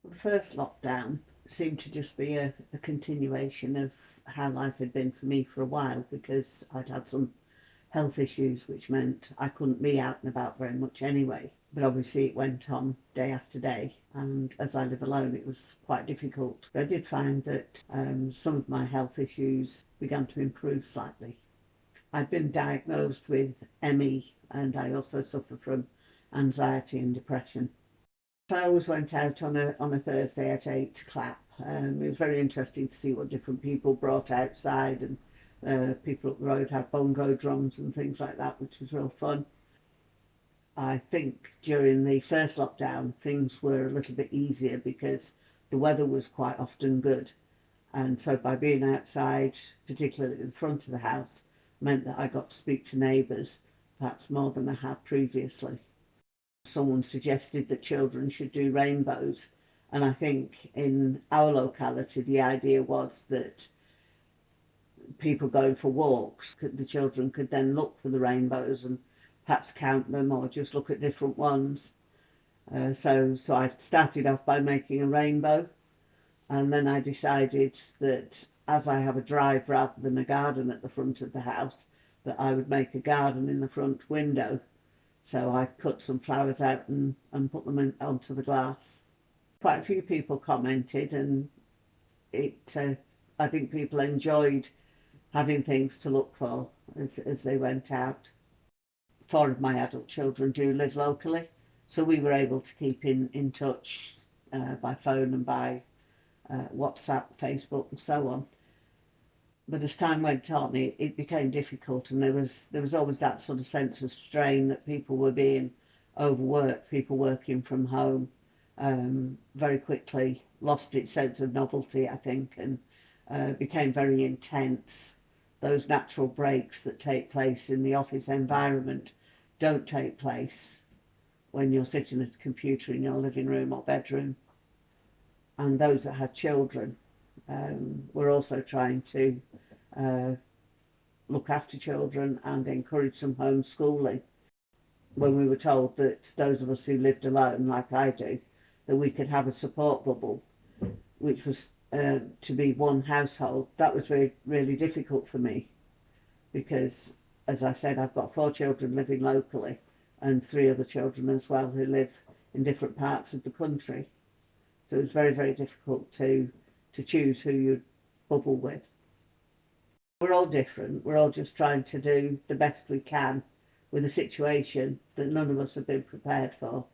The first lockdown seemed to just be a continuation of how life had been for me for a while because I'd had some health issues, which meant I couldn't be out and about very much anyway. But obviously, it went on day after day, and as I live alone, it was quite difficult. But I did find that some of my health issues began to improve slightly. I'd been diagnosed with ME, and I also suffer from anxiety and depression. I always went out on a Thursday at 8 to clap. It was very interesting to see what different people brought outside, and people up the road had bongo drums and things like that, which was real fun. I think during the first lockdown things were a little bit easier because the weather was quite often good, and so by being outside, particularly at the front of the house, meant that I got to speak to neighbours perhaps more than I had previously. Someone suggested that children should do rainbows, and I think in our locality the idea was that people going for walks, the children could then look for the rainbows and perhaps count them or just look at different ones. So I started off by making a rainbow, and then I decided that as I have a drive rather than a garden at the front of the house, that I would make a garden in the front window. So I cut some flowers out and put them onto the glass. Quite a few people commented, and I think people enjoyed having things to look for as they went out. Four of my adult children do live locally, so we were able to keep in touch by phone and by WhatsApp, Facebook, and so on. But as time went on, it became difficult, and there was always that sort of sense of strain that people were being overworked, people working from home very quickly lost its sense of novelty, I think, and became very intense. Those natural breaks that take place in the office environment don't take place when you're sitting at a computer in your living room or bedroom. And those that had children were also trying to uh, look after children and encourage some homeschooling. When we were told that those of us who lived alone, like I do, that we could have a support bubble, which was to be one household, that was really difficult for me because, as I said, I've got four children living locally and three other children as well who live in different parts of the country. So it was very difficult to choose who you'd bubble with. We're all different. We're all just trying to do the best we can with a situation that none of us have been prepared for.